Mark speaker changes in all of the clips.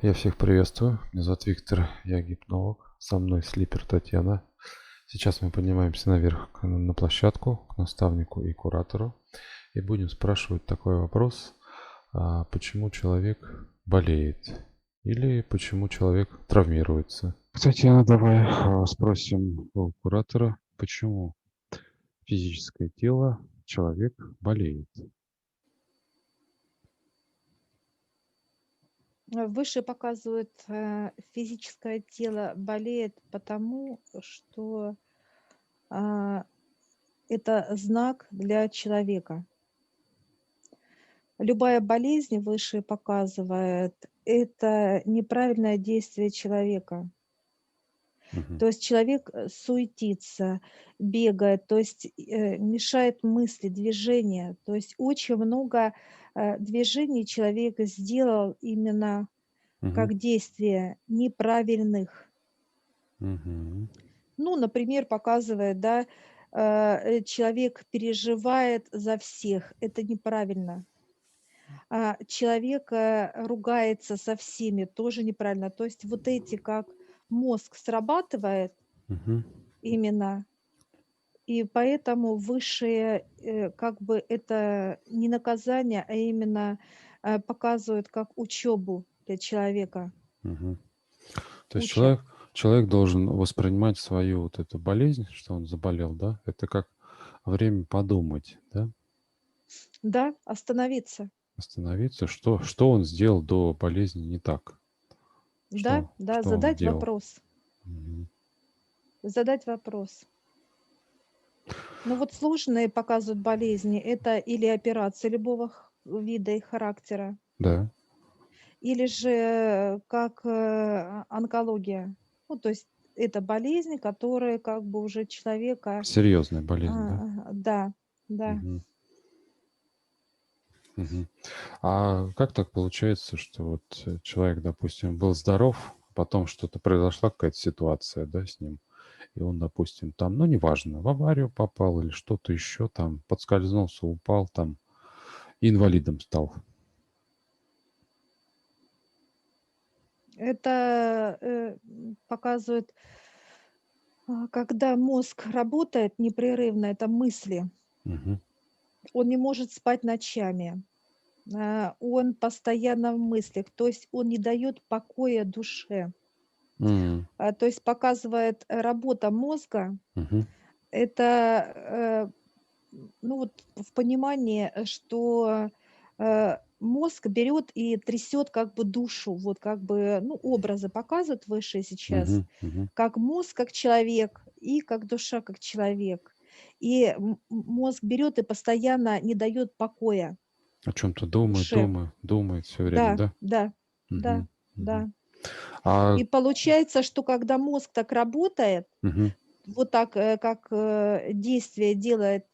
Speaker 1: Я всех приветствую. Меня зовут Виктор, я гипнолог. Со мной Слипер Татьяна. Сейчас мы поднимаемся наверх на площадку к наставнику и куратору. И будем спрашивать такой вопрос. Почему человек болеет? Или почему человек травмируется? Татьяна, давай спросим у куратора, почему физическое тело человек болеет?
Speaker 2: Выше показывают, физическое тело болеет потому, что, а, это знак для человека. Любая болезнь, выше показывает, это неправильное действие человека.
Speaker 1: Мгм.
Speaker 2: То есть человек, суетится, бегает, то есть, мешает мысли, движения. То есть очень много, движений человек сделал именно
Speaker 1: Мгм.
Speaker 2: как действия неправильных.
Speaker 1: Мгм.
Speaker 2: Ну, например, показывает, да, человек переживает за всех. Это неправильно. Человек, ругается со всеми. Тоже неправильно. То есть вот эти, как мозг срабатывает
Speaker 1: Мгм.
Speaker 2: именно, и поэтому высшее, как бы это не наказание, а именно, показывают как учебу для человека.
Speaker 1: Мгм. То есть
Speaker 2: Учат.
Speaker 1: человек должен воспринимать свою вот эту болезнь, что он заболел, да, это как время подумать, да,
Speaker 2: Да, остановиться.
Speaker 1: остановиться, что он сделал до болезни не так,
Speaker 2: Да, да,
Speaker 1: что он
Speaker 2: задать
Speaker 1: делал.
Speaker 2: вопрос.
Speaker 1: Мгм.
Speaker 2: Задать вопрос. Ну вот сложные показывают болезни. Это или операции любого вида и характера,
Speaker 1: Да,
Speaker 2: или же как онкология. Ну, то есть это болезни, которые как бы уже человека...
Speaker 1: серьезная болезнь, да.
Speaker 2: Да, да.
Speaker 1: Мгм. Мгм. А как так получается, что вот человек, допустим, был здоров, потом что-то произошла, какая-то ситуация, да, с ним, и он, допустим, там, ну, неважно, в аварию попал или что-то еще там, подскользнулся, упал там, и инвалидом стал.
Speaker 2: Это показывает, когда мозг работает непрерывно, это мысли.
Speaker 1: Мгм.
Speaker 2: Он не может спать ночами. Он постоянно в мыслях, то есть он не дает покоя душе.
Speaker 1: М.
Speaker 2: То есть показывает работа мозга.
Speaker 1: Мгм.
Speaker 2: Это, ну вот в понимании, что, мозг берет и трясет как бы душу, вот как бы, ну, образы показывают выше сейчас,
Speaker 1: Мгм. Мгм.
Speaker 2: как мозг как человек и как душа как человек. И мозг берет и постоянно не дает покоя
Speaker 1: О чем-то думает,
Speaker 2: душе.
Speaker 1: думает все время,
Speaker 2: Да,
Speaker 1: да?
Speaker 2: да, да,
Speaker 1: Мгм. Мгм.
Speaker 2: да.
Speaker 1: А
Speaker 2: И получается, что когда мозг так работает,
Speaker 1: мгм.
Speaker 2: вот так, как, действие делает,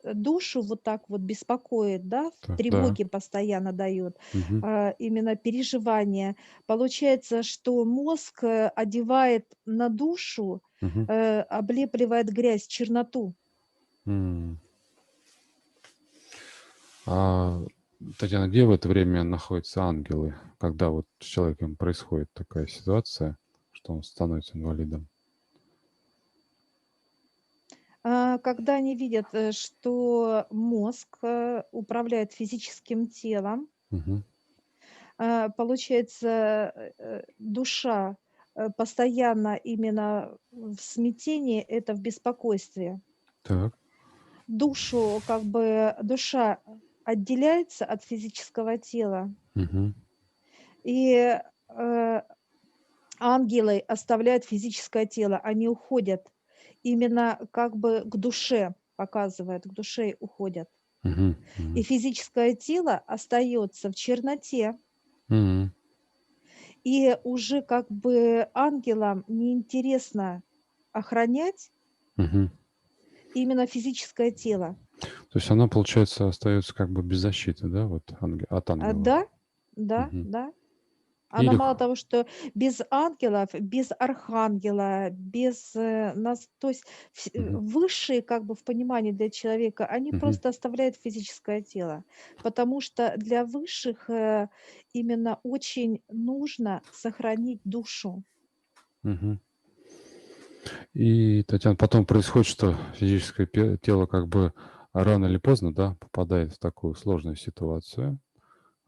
Speaker 2: душу, вот так вот беспокоит, да, в
Speaker 1: Так, да.
Speaker 2: тревоге постоянно дает,
Speaker 1: Мгм.
Speaker 2: именно переживания. Получается, что мозг, одевает на душу,
Speaker 1: Мгм.
Speaker 2: облепливает грязь, черноту.
Speaker 1: М. А, Татьяна, где в это время находятся ангелы, когда вот с человеком происходит такая ситуация, что он становится инвалидом?
Speaker 2: Когда они видят, что мозг, управляет физическим телом,
Speaker 1: Мгм.
Speaker 2: получается, душа, постоянно именно в смятении, это в беспокойстве.
Speaker 1: Так.
Speaker 2: Душу, как бы душа отделяется от физического тела,
Speaker 1: Мгм.
Speaker 2: и, ангелы оставляют физическое тело, они уходят. Именно как бы к душе показывает, к душе уходят.
Speaker 1: Мгм.
Speaker 2: И
Speaker 1: Мгм.
Speaker 2: физическое тело остается в черноте.
Speaker 1: М.
Speaker 2: И уже как бы ангелам неинтересно охранять
Speaker 1: Мгм.
Speaker 2: именно физическое тело.
Speaker 1: То есть она, получается, остается как бы без защиты, да, вот от ангелов?
Speaker 2: Да, да,
Speaker 1: Мгм.
Speaker 2: да. Она
Speaker 1: Или...
Speaker 2: мало того, что без ангелов, без архангела, без нас, то есть
Speaker 1: Мгм,
Speaker 2: высшие, как бы в понимании для человека, они
Speaker 1: мгм,
Speaker 2: просто оставляют физическое тело, потому что для высших именно очень нужно сохранить душу.
Speaker 1: мгм. И, Татьяна, потом происходит, что физическое тело как бы рано или поздно, да, попадает в такую сложную ситуацию,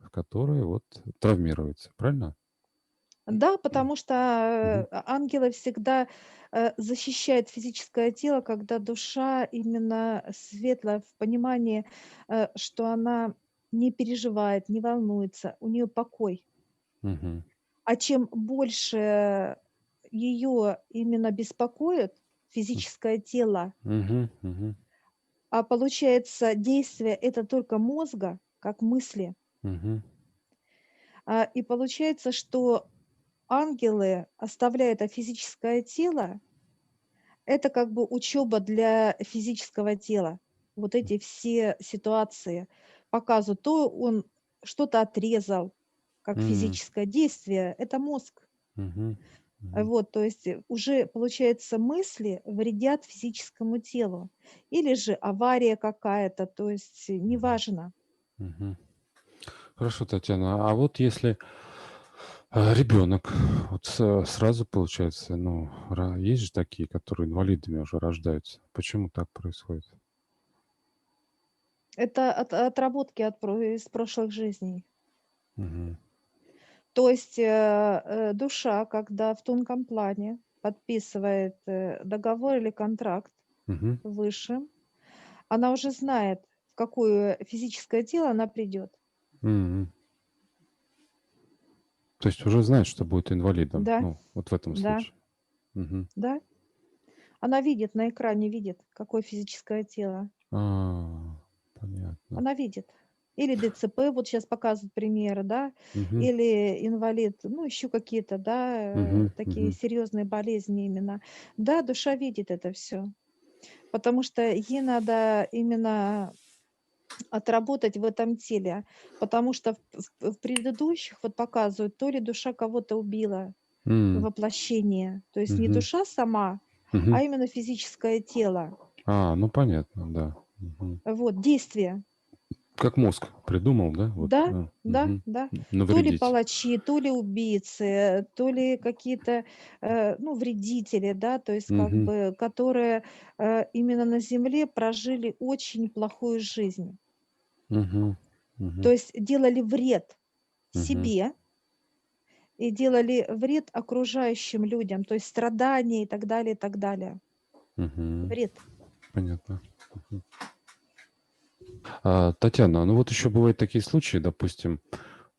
Speaker 1: в которой вот травмируется, правильно?
Speaker 2: Да, потому что
Speaker 1: Мгм,
Speaker 2: ангелы всегда защищают физическое тело, когда душа именно светлая в понимании, что она не переживает, не волнуется, у нее покой.
Speaker 1: мгм,
Speaker 2: А чем больше ее именно беспокоит
Speaker 1: м,
Speaker 2: физическое тело,
Speaker 1: мгм, мгм,
Speaker 2: а получается действие это только мозга, как мысли,
Speaker 1: мгм,
Speaker 2: и получается, что ангелы, оставляя это физическое тело, это как бы учеба для физического тела. Вот эти все ситуации показывают. То он что-то отрезал, как
Speaker 1: м,
Speaker 2: физическое действие, это мозг.
Speaker 1: мгм, мгм,
Speaker 2: Вот, то есть уже, получается, мысли вредят физическому телу. Или же авария какая-то, то есть
Speaker 1: мгм,
Speaker 2: неважно.
Speaker 1: мгм. Хорошо, Татьяна. А вот если ребенок, вот сразу получается, ну, есть же такие, которые инвалидами уже рождаются. Почему так происходит?
Speaker 2: Это отработки из прошлых жизней.
Speaker 1: Мгм,
Speaker 2: То есть душа, когда в тонком плане подписывает договор или контракт
Speaker 1: мгм,
Speaker 2: высшим, она уже знает, в какое физическое тело она придет.
Speaker 1: м. То есть уже знает, что будет инвалидом,
Speaker 2: Да,
Speaker 1: ну, вот в этом
Speaker 2: да,
Speaker 1: случае. Мгм.
Speaker 2: да. Она видит, на экране видит, какое физическое тело.
Speaker 1: Понятно.
Speaker 2: Она видит. Или ДЦП, вот сейчас показывают примеры, да,
Speaker 1: Мгм,
Speaker 2: или инвалид, ну, еще какие-то, да,
Speaker 1: мгм,
Speaker 2: такие
Speaker 1: мгм,
Speaker 2: серьезные болезни именно. Да, душа видит это все, потому что ей надо именно отработать в этом теле, потому что в предыдущих вот показывают, то ли душа кого-то убила,
Speaker 1: м,
Speaker 2: воплощение, то есть не
Speaker 1: мгм,
Speaker 2: душа сама,
Speaker 1: мгм.
Speaker 2: а именно физическое тело.
Speaker 1: Ну понятно, да. Мгм.
Speaker 2: Вот, действие.
Speaker 1: Как мозг придумал, да, вот,
Speaker 2: Да, да,
Speaker 1: мгм,
Speaker 2: да. То ли
Speaker 1: навредить.
Speaker 2: палачи, то ли убийцы, то ли какие-то, ну, вредители, да, то есть как
Speaker 1: Мгм,
Speaker 2: бы, которые именно на земле прожили очень плохую жизнь.
Speaker 1: мгм,
Speaker 2: То
Speaker 1: мгм,
Speaker 2: есть делали вред
Speaker 1: мгм,
Speaker 2: себе и делали вред окружающим людям, то есть страдания и так далее, и так далее.
Speaker 1: мгм.
Speaker 2: Вред.
Speaker 1: Понятно. Мгм. Татьяна, ну вот еще бывают такие случаи, допустим,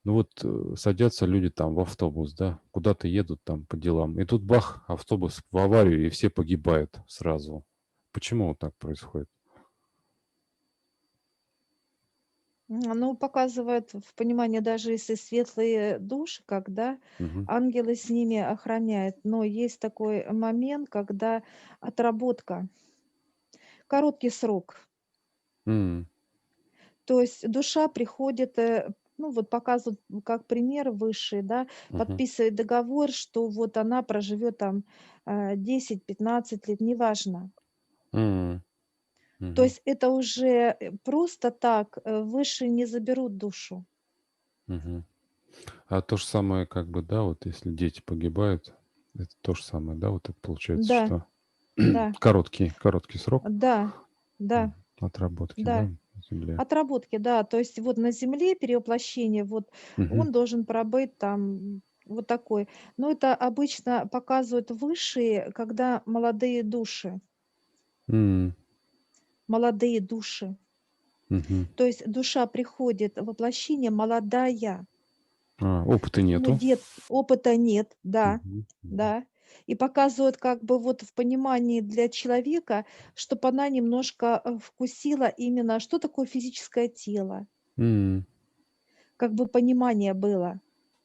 Speaker 1: ну вот садятся люди там в автобус, да, куда-то едут там по делам, и тут бах, автобус в аварию, и все погибают сразу. Почему вот так происходит?
Speaker 2: Оно показывает в понимании, даже если светлые души, когда
Speaker 1: Мгм.
Speaker 2: ангелы с ними охраняют. Но есть такой момент, когда отработка, короткий срок.
Speaker 1: М,
Speaker 2: То есть душа приходит, ну вот показывают как пример высший, да,
Speaker 1: мгм,
Speaker 2: подписывает договор, что вот она проживет там 10-15 лет, неважно.
Speaker 1: м,
Speaker 2: То
Speaker 1: мгм,
Speaker 2: есть это уже просто так выше не заберут душу.
Speaker 1: мгм. А то же самое, как бы, да, вот если дети погибают, это то же самое, да, вот это получается,
Speaker 2: Да,
Speaker 1: что
Speaker 2: да,
Speaker 1: короткий срок
Speaker 2: да, да,
Speaker 1: отработки, да,
Speaker 2: да.
Speaker 1: на земле.
Speaker 2: Отработки, да. То есть вот на земле перевоплощение, вот
Speaker 1: Мгм,
Speaker 2: он должен пробыть там вот такой. Но это обычно показывают высшие, когда
Speaker 1: м,
Speaker 2: молодые души.
Speaker 1: мгм.
Speaker 2: То есть душа приходит в воплощение молодая,
Speaker 1: Опыта
Speaker 2: ну,
Speaker 1: нету.
Speaker 2: дет опыта нет, да,
Speaker 1: Мгм, мгм.
Speaker 2: да. И показывают как бы вот в понимании для человека, чтобы она немножко вкусила именно, что такое физическое тело,
Speaker 1: М,
Speaker 2: как бы понимание было.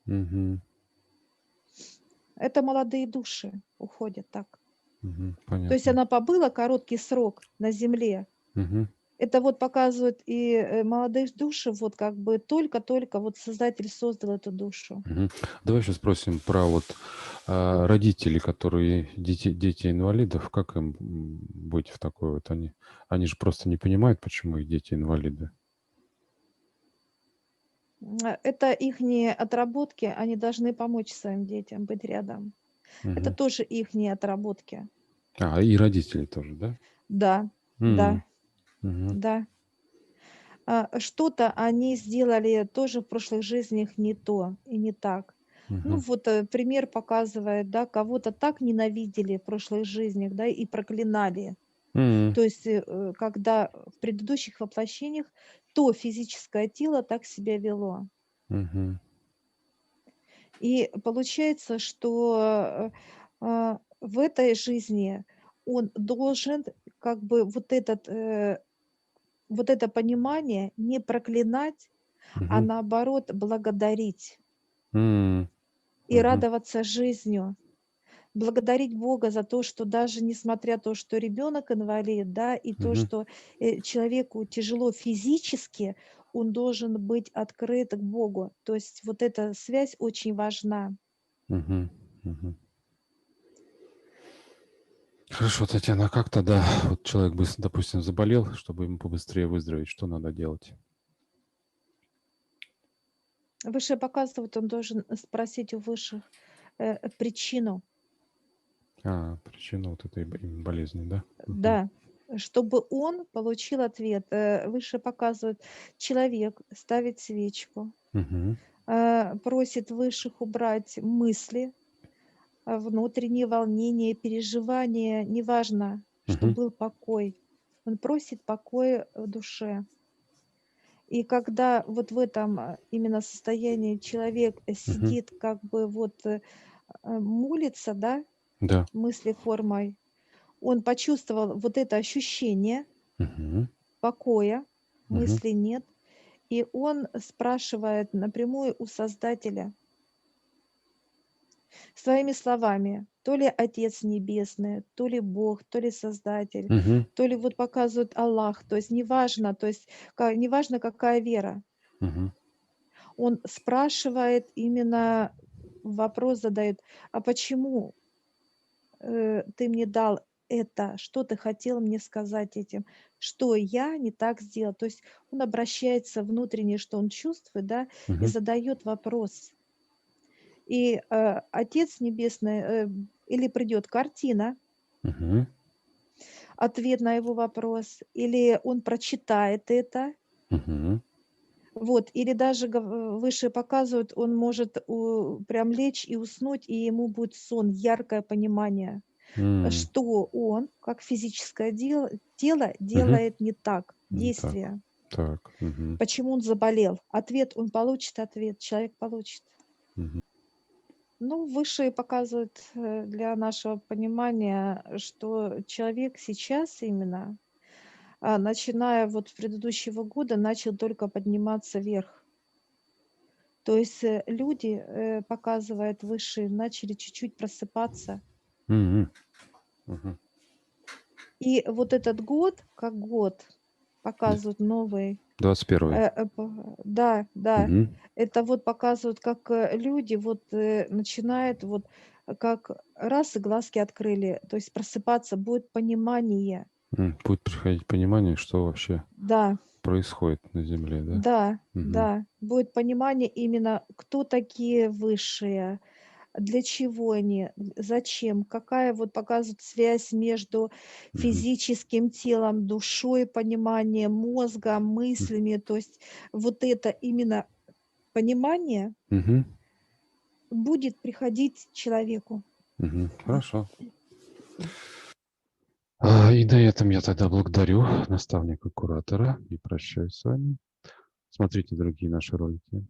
Speaker 1: мгм,
Speaker 2: Это молодые души уходят так. То есть
Speaker 1: понятно.
Speaker 2: она побыла короткий срок на земле,
Speaker 1: Мгм.
Speaker 2: Это вот показывают и молодые души, вот как бы только-только вот Создатель создал эту душу.
Speaker 1: Мгм. Давай сейчас спросим про вот родителей, которые дети инвалидов, как им быть в такой вот они же просто не понимают, почему их дети инвалиды.
Speaker 2: Это ихние отработки, они должны помочь своим детям быть рядом. Это
Speaker 1: Мгм.
Speaker 2: тоже ихние отработки.
Speaker 1: И родители тоже, да?
Speaker 2: Да,
Speaker 1: М,
Speaker 2: да,
Speaker 1: мгм,
Speaker 2: да. Что-то они сделали тоже в прошлых жизнях не то и не так. Ну
Speaker 1: мгм,
Speaker 2: вот пример показывает, да, кого-то так ненавидели в прошлых жизнях, да, и проклинали.
Speaker 1: м,
Speaker 2: То есть, когда в предыдущих воплощениях то физическое тело так себя вело.
Speaker 1: мгм,
Speaker 2: И получается, что в этой жизни он должен как бы вот это понимание не проклинать, а
Speaker 1: мгм,
Speaker 2: наоборот благодарить
Speaker 1: м,
Speaker 2: и
Speaker 1: мгм,
Speaker 2: радоваться жизнью. Благодарить Бога за то, что даже несмотря то, что ребенок инвалид, да, и то,
Speaker 1: мгм,
Speaker 2: что человеку тяжело физически, он должен быть открыт к Богу. То есть вот эта связь очень важна.
Speaker 1: мгм, мгм. Хорошо, Татьяна, а как тогда вот человек, допустим, заболел, чтобы ему побыстрее выздороветь, что надо делать?
Speaker 2: Высшее показывает, он должен спросить у высших причину,
Speaker 1: Причина вот этой болезни, да? Мгм,
Speaker 2: да, чтобы он получил ответ. Выше показывает, человек ставит свечку,
Speaker 1: мгм,
Speaker 2: просит высших убрать мысли, внутренние волнения, переживания, неважно, что
Speaker 1: мгм,
Speaker 2: был покой. Он просит покоя в душе. И когда вот в этом именно состоянии человек
Speaker 1: мгм.
Speaker 2: сидит, как бы вот молится, да,
Speaker 1: Да.
Speaker 2: мысли формой, он почувствовал вот это ощущение
Speaker 1: Мгм,
Speaker 2: покоя,
Speaker 1: мгм,
Speaker 2: мыслей нет, и он спрашивает напрямую у Создателя своими словами, то ли Отец Небесный, то ли Бог, то ли Создатель,
Speaker 1: мгм,
Speaker 2: то ли вот показывает Аллах, то есть неважно, то есть неважно какая вера.
Speaker 1: мгм,
Speaker 2: Он спрашивает именно, вопрос задает, а почему ты мне дал это, что ты хотел мне сказать этим, что я не так сделал. То есть он обращается внутренне, что он чувствует, да, и
Speaker 1: мгм,
Speaker 2: задает вопрос. И Отец Небесный, или придет картина,
Speaker 1: мгм,
Speaker 2: ответ на его вопрос, или он прочитает это,
Speaker 1: мгм,
Speaker 2: вот, или даже выше показывают, он может прям лечь и уснуть, и ему будет сон, яркое понимание,
Speaker 1: м,
Speaker 2: что он, как физическое тело,
Speaker 1: мгм.
Speaker 2: делает не так,
Speaker 1: Не так.
Speaker 2: действия.
Speaker 1: Так. Мгм,
Speaker 2: Почему он заболел? Ответ, он получит ответ, человек получит.
Speaker 1: мгм,
Speaker 2: Ну, высшие показывают для нашего понимания, что человек сейчас именно, начиная вот с предыдущего года, начал только подниматься вверх. То есть люди, показывают высшие, начали чуть-чуть просыпаться.
Speaker 1: мгм, мгм.
Speaker 2: И вот этот год, как год,
Speaker 1: Да.
Speaker 2: показывают новый.
Speaker 1: 21.
Speaker 2: Да, да.
Speaker 1: Мгм.
Speaker 2: Это вот показывают, как люди вот начинают вот как раз и глазки открыли, то есть просыпаться, будет понимание.
Speaker 1: Будет приходить понимание, что вообще
Speaker 2: Да,
Speaker 1: происходит на Земле, да?
Speaker 2: да,
Speaker 1: Мгм,
Speaker 2: да. Будет понимание именно, кто такие высшие, для чего они, зачем, какая вот показывает связь между
Speaker 1: мгм,
Speaker 2: физическим телом, душой, пониманием, мозгом,
Speaker 1: м,
Speaker 2: мыслями. То есть вот это именно понимание
Speaker 1: мгм,
Speaker 2: будет приходить человеку.
Speaker 1: мгм. Хорошо. И на этом я тогда благодарю наставника-куратора и прощаюсь с вами. Смотрите другие наши ролики.